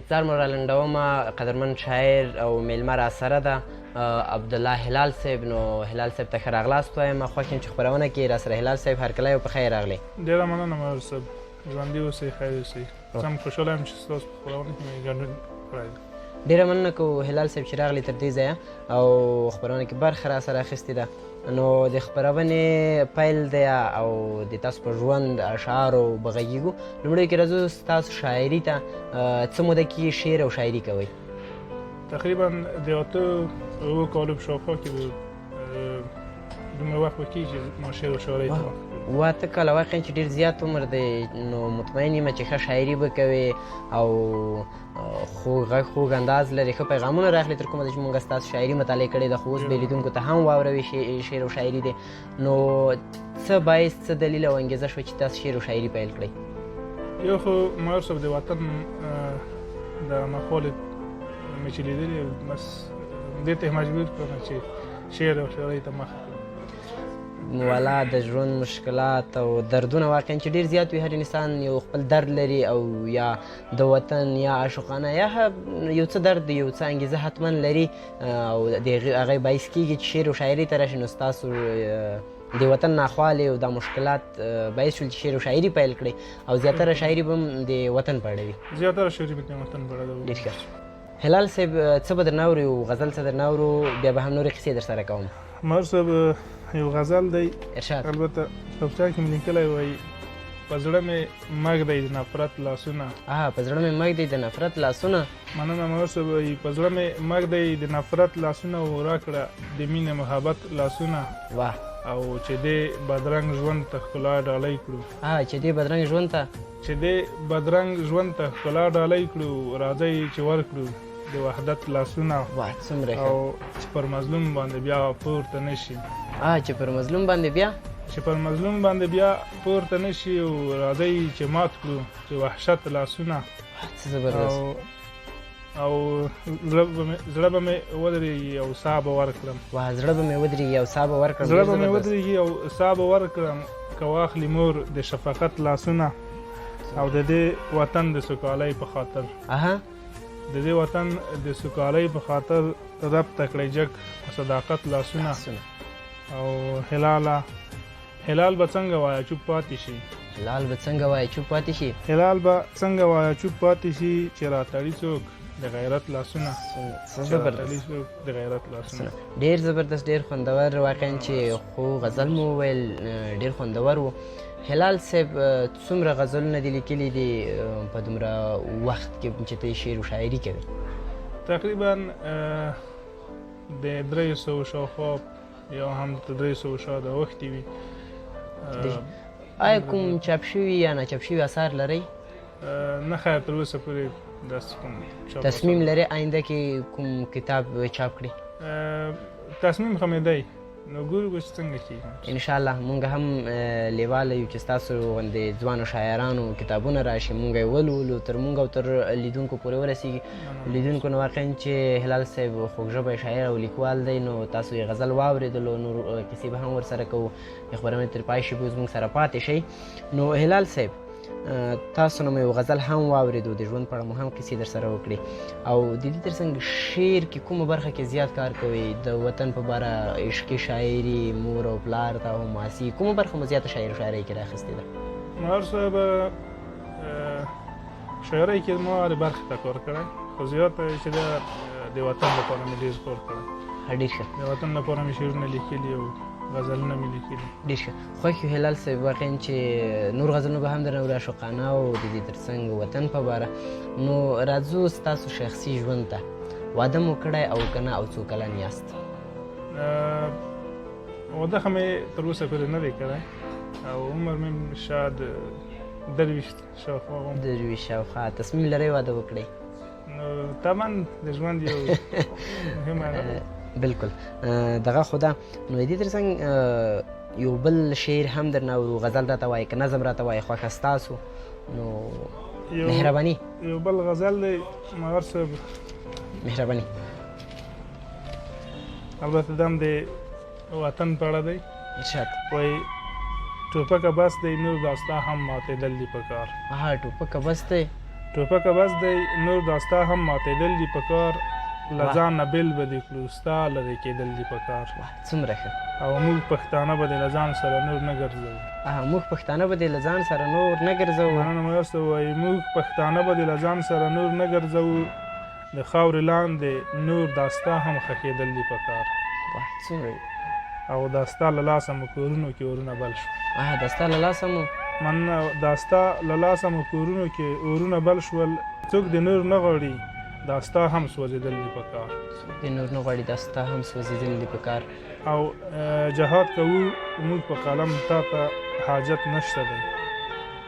انتظار مو رالنډومه قدرمن شاعر او میلمه راسره ده عبدالله هلال صاحب. نو هلال صاحب ته ښه راغلاست وایم. خوښ یم چې خپرونه کې راسره هلال صاحب هرکلی او په خیر راغلی. ډېره مننه مهر صاحب، ژوندي اوسئ، خیر اوسئ. زه هم خوشحاله یم چې ستاسو په خپرونه کې مې ګډون کړی دی. ډېره مننه کوو هلال صاحب چې راغلی تر دې ځایه او خپرونه کې برخه راسره اخیستې ده. نو د خپرونې پیل دی او د تاسو په ژوند اشعارو بغږیږو. لومړی کې راځو ستاسو شاعري ته. څه موده کې شعر او شاعري کوئ؟ تقریبا د اته اوه کالو په شاوخوا کې به دومره وخت به کېږي چې ما شعر او شاعرۍ ته وخت کړی. واته کاله واقعا چې ډېر زیات عمر دی، نو مطمئن یم چې ښه شاعري به کوې او خوږ غږ خوږ انداز لري، ښه پیغامونه راخلي تر کومه ده چې مونږ ستاسو شاعري مطالعه کړې ده، خو اوس به لیدونکو ته هم واوروي شعر او شاعري دی. نو څه باعث څه دلیل او انګېزه شوه چې تاسو شعر او شاعري پیل کړئ؟ یو خو مهر صاحب د وطن د مخالف مې چې لیدلي بس دې ته مجبور کړم چې شعر او شاعرۍ ته مخه کړم. والا د ژوند مشکلات او دردونه واقعا چې ډېر زیات وي، هر انسان یو خپل درد لري او یا د وطن یا عاشقانه یا یو څه درد یو څه انګېزه حتما لري او د هغې باعث کېږي چې شعر او شاعري ته راشي. نو ستاسو د وطن ناخوالې او دا مشکلات باعث شول چې شعر او شاعري پیل کړئ او زیاتره شاعري به هم د وطن په اړه وي. زیاتره شعري مې د وطن په اړه ده. ډېر ښه. هلال صاحب څه به درنه اورو؟ یو غزل څه درنه اورو، بیا به هم نورې قصې در سره کوم. مهر صاحب یو غزل دی، ارشاد. البته کتابچه کې مې لیکلی وایي په زړه مې مږ دی د نفرت لاسونه. په زړه مې مږ دی د نفرت لاسونه. مننه مهر صاحب. وایي په زړه مې مږ دی د نفرت لاسونه او راکړه د مینې محبت لاسونه. واه. او چې دې بدرنګ ژوند ته ښکلا ډالۍ کړو. چې دې بدرنګ ژوند ته ښکلا ډالۍ کړو، راځئ چې ورکړو د وحدت لاسونه. واه څومره ښه. او چې پر مظلوم باندې بیا پورته نشي. چې پر مظلوم باندې بیا پورته نشي او راځئ چې مات کړو د وحشت لاسونه. څه زبردست. او زړه به مې ودرېږي او ساه به ورکړم. زړه به مې ودرېږي او ساه به ورکړم. که واخلي مور د شفقت لاسونه او د دې وطن د سوکالۍ په خاطر رب ته کړئ جګ صداقت لاسونه. او هلال به څنګه وایه چوپ پاتې شي. هلال به څنګه وایه چوپ پاتې شي چې راتړي څوک د غیرت لاسونه. ډېر زبردست، ډېر خوندور. واقعا چې خو غزل مو وویل ډېر خوندور و. هلال صاحب څومره غزلونه دي لیکلي دي په دومره وخت کې چې ته شعر و شاعري کوې؟ تقریبا د 300 شاوخوا یا هم د 300 شاوخوا اوښتې وي. آیا کوم چاپ شوي یا ناچاپ شوي اثار لرئ؟ نه خیر تر اوسه پورې داسې کوم تصمیم لرئ آینده کې کوم کتاب چاپ کړي؟ تصمیم خو مې دی، نو ګورو به چې څنګه کېږي. انشاءالله مونږ هم لیواله یو چې ستاسو غوندې ځوانو شاعرانو کتابونه راشي، مونږ یې ولولو، تر مونږ او تر لیدونکو پورې ورسېږي. لیدونکو نو واقعا چې هلال صاحب خوږ شاعر او لیکوال دی، نو تاسو یې غزل واورېدلو، نور کیسې به هم ورسره کوو. خپرونې تر پای شي به زموږ سره پاتې شئ. نو هلال صاحب تاسو نه مو یو غزل هم واورېدو، د ژوند په اړه مو هم کیسې در سره وکړې او د دې تر څنګ شعر کې کومه برخه کې زیات کار کوئ؟ د وطن په باره عشقي شاعري، مور او پلار ته حماسي، کومه برخه مو زیاته شاعر و شاعرۍ کې راخیستې ده؟ مهر صاحب شاعرۍ کې ما هرې برخې ته کار کړی، خو زیاته چې د وطن لپاره مې ډېر کار کړی. ډېر ښه. د وطن لپاره مې شعرونه لیکلي او غزلونه مې لیکلي. ډېر ښه. خوښ یو هلال صاحب واقعا چې نور غزلونه به هم درنه اورو عاشقانه او د دې تر څنګ وطن په باره. نو راځو ستاسو شخصي ژوند ته. واده مو کړی او که نه، او څو کلن یاست؟ واده خو مې تر اوسه پورې نه دی کړی او عمر مې شاید 23 شاوخوا. 23 شاوخوا. تصمیم لرئ واده وکړئ؟ نو طبعا د ژوند یو مهمه بالکل دغه خو ده. نو د دې تر څنګ یو بل شعر هم درنه اورو، غزل راته وایي که نظم راته وایي خوښه ستاسو؟ نو مهرباني. یو بل غزل دی مهر صاحب، مهرباني. البته دا هم د وطن په اړه دی. ارشاد. وایي ټوپکه بس دی نور دا ستا هم ماتېدل دي په کار. ټوپکه بس دی ټوپکه بس دی نور دا ستا هم ماتېدل دي په کار له ځان نه بېل به دې کړو ستا لرې کېدل دي په کار څومره ښه او موږ پښتانه به دې له ځان سره نور نه ګرځوو موږ پښتانه به دې له ځان سره نور نه ګرځوو مننه مې ورسته ووایي موږ پښتانه به دې له ځان سره نور نه ګرځوو د خاورې لاندې نور دا ستا هم ښخېدل دي په کار څومره او دا ستا له لاسه مو کورونو کې اورونه بل شو دا ستا له لاسه مو مننه دا ستا له لاسه مو کورونو کې اورونه بل شول څوک د نور نه غواړي دا ستا هم سوځېدل دي په کار د نور نه غواړي دا ستا هم سوځېدل دي په کار او جهاد کوو موږ په قلم تا ته حاجت نشته دی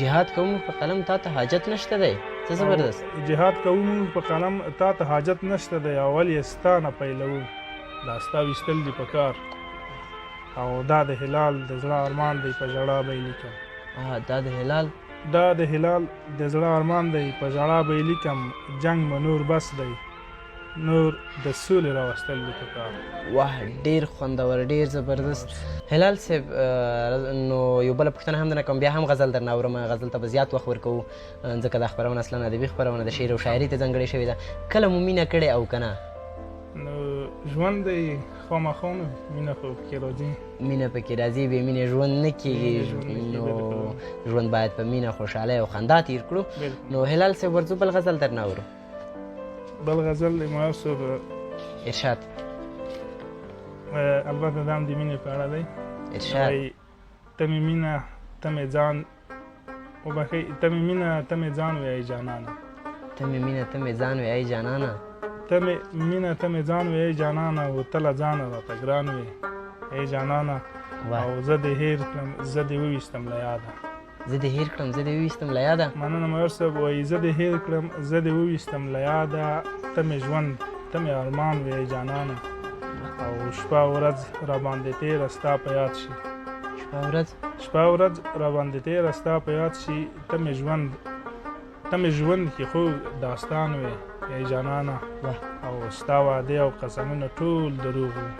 جهاد کوو په قلم تا ته حاجت نشته دی څه زبردست جهاد کوو موږ په قلم تا ته حاجت نشته دی اول یې ستا نه پیلوو دا ستا ویستل دي په کار او دا د هلال د زړه ارمان دی په ژړا به یې لیکم دا د هلال د زړه ارمان دی په ژړا به یې لیکم جنګ مو نور بس دی نور د سولې راوستل دي په کار واه ډېر خوندور ډېر زبردست هلال صاحب نو یو بله پوښتنه هم درنه کوم بیا هم غزل درنه اورم غزل ته به زیات وخت ورکوو ځکه دا خپرونه اصلا ادبي خپرونه د شعر او شاعري ته ځانګړې شوې ده کله مو مینه کړې او که نه نو ژوند دی خامخا نو مینه خو پکې راځي مینه پکې راځي بې مینې ژوند نه کېږي نو ژوند باید په مینه خوشحالۍ او خندا تیر کړو نو هلال صاحب ورځو بل غزل درنه اورو بل غزل دی معاف صاحب ارشاد البته دا هم د مینې په اړه دی ارشاد ته مې مینه ته مې ځان وبښئ ته مې مینه ته مې ځان وې ای جانانه ته مې مینه ته مې ځان وې ای جانانه ته مې مینه ته مې ځان وې ای جانانه و ته له ځانه راته ګران وې ای جانانه او زه دې هېر کړم زه دې وویستم له یاده زه دې هېر کړم زه دې وویستم له یاده مننه میر صاحب وایي زه دې هېر کړم زه دې وویستم له یاده ته مې ژوند ته مې ارمان وې ای جانانه او شپه ورځ راباندې تېره ستا په یاد شي شپه ورځ راباندې تېره ستا په یاد شي ته مې ژوند کې خو داستان وې ای جانانه او ستا وعدې او قسمونه ټول دروغ وو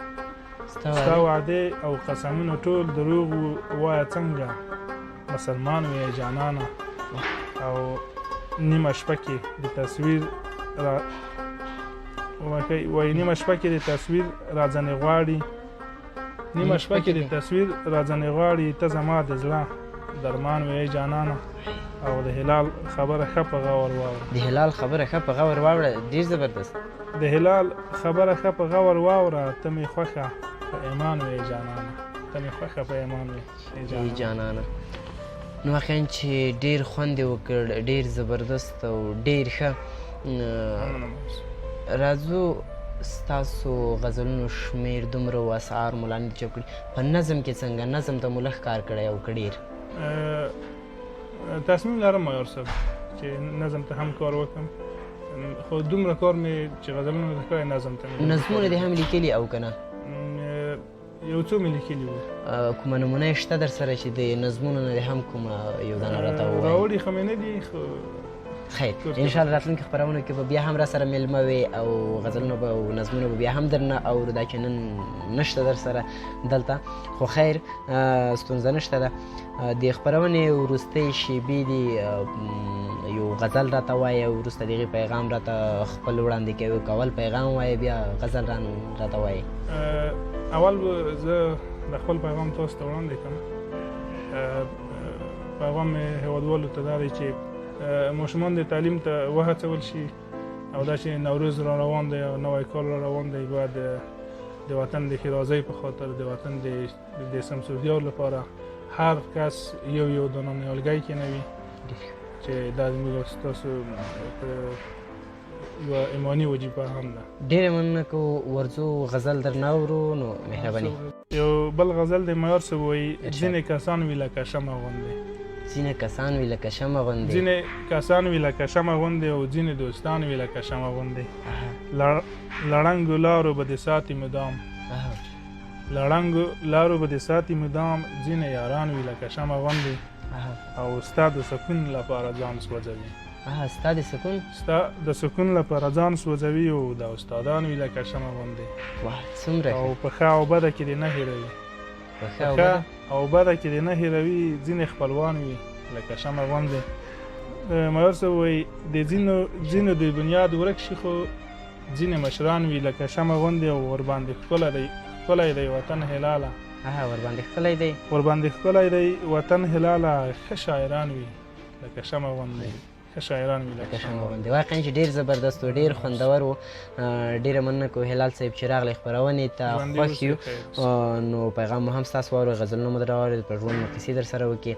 ستا وعدې او قسمونه ټول دروغ وو وایه څنګه مسلمان وې ای جانانه او نیمه شپه کې د تصویر وایي نیمه شپه کې د تصویر راځنې غواړي نیمه شپه کې د تصویر راځنې غواړي ته زما د زړه درمان وې ای جانانه او د هلال خبره ښه په غور واوره د هلال خبره ښه په غور واوره ډېر زبردست د هلال خبره ښه په غور واوره ته مې خوښه په ایمان وې ای جانانه ته مې خوښه په ایمان وې ای جانانه نو واقعا چې ډېر خوند یې وکړ ډېر زبردست او ډېر ښه راځو ستاسو غزلونو شمېر دومره و اسعار مو لاندې چوپ کړي په نظم کې څنګه نظم ته مو لږ کار کړی او که ډېر تصمیم لرم مایار صاحب چې نظم ته هم کار وکړم خو دومره کار مې چې غزلونه مې کړی نظم ته نظمونه دې هم لیکلي او که نه یو څو مې لیکلي وو کومه نمونه یې شته در سره چې د نظمونو نه دې هم کومه یو دانه راته ووایي راوړي خو مې نه دي خیر انشاءالله راتلونکي خپرونو کې به بیا هم را سره میلمه وي او غزلونه به او نظمونه به بیا هم درنه اورو دا چې نن نشته در سره دلته خو خیر ستونزه نشته ده د خپرونې وروستۍ شیبې دي یو غزل راته وایه وروسته د هغې پیغام راته خپل وړاندې کوي که اول پیغام وایه بیا غزل راته وایي اول به زه د خپل پیغام تاسو ته وړاندې کړم پیغام مې هېوادوالو ته دا دی چې ماشومان د تعلیم ته وهڅول شي او دا چې نوروز را روان دی او نوی کال را روان دی باید د وطن د ښېرازۍ په خاطر د وطن د سمسوریانو لپاره هر کس یو دانه نیالګی کېنوي چې دا زموږ ستاسو یوه ایماني وجیبه هم ده ډېره مننه کوو ورځو غزل درنه اورو نو مهرباني یو بل غزل د مایار صاحب وایي ځینې کسان وي لکه شمع غوندې ځینې کسان وي لکه شمع غوندې ځینې کسان وي لکه شمع غوندې او ځینې دوستان وي لکه شمع غوندې لړنګو لارو به دې ساتي مدام لړنګو لارو به دې ساتي مدام ځینې یاران وي لکه شمع غوندې او ستا د سکون لپاره ځان سوځوي ستا د سکون ستا د سکون لپاره ځان سوځوي او د استادان وي لکه شمع غوندې څومره او په ښه او بده کې دې نه هېروي په ښه او بده کې دې نه هېروي ځینې خپلوان وي لکه شمع غوندې مګر څه وایي د ځینو د بنیاد ورک شي خو ځینې مشران وي لکه شمع غوندې او ورباندې ښکلی دی وطن هلاله ورباندې ښکلی دی وطن هلاله ښه شاعران وي لکه شمع غوندې ښه شاعران وي لکه شمع غوندې. واقعا چې ډېر زبردست و ډېر خوندور و. ډېره مننه کوو هلال صاحب چې راغلی خپرونې ته خوښ یو نو پیغام مو هم ستاسو واورئ غزلونه مو در واورئ په ژوند مو کیسې در سره وکړي.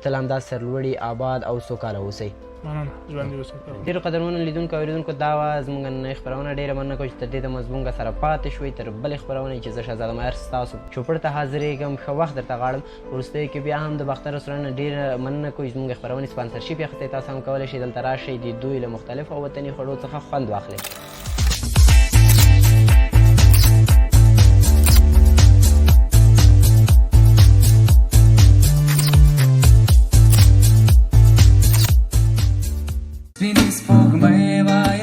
تل همداسې سرلوړي آباد او سوکاله اوسئ. مننه ژوندي اوسئ. ډېرو قدرمنو لیدونکو او اورېدونکو دا وه زموږ نننۍ خپرونه. ډېره مننه کوم چې تر دې دمه زموږ سره پاتې شوئ تر بلې خپرونې چې زه شهزاده مهر ستاسو چوپړ ته حاضرېږم. ښه وخت درته غواړم. وروستیو کې بیا هم د باختر رسټورانټ نه ډېره مننه کوو چې زموږ خپرونې سپانسرشیپ یې اخیستی. تاسو هم کولی شئ دلته راشئ د دوی له مختلفو وطني خوړو څخه خوند واخلئ. Finish for my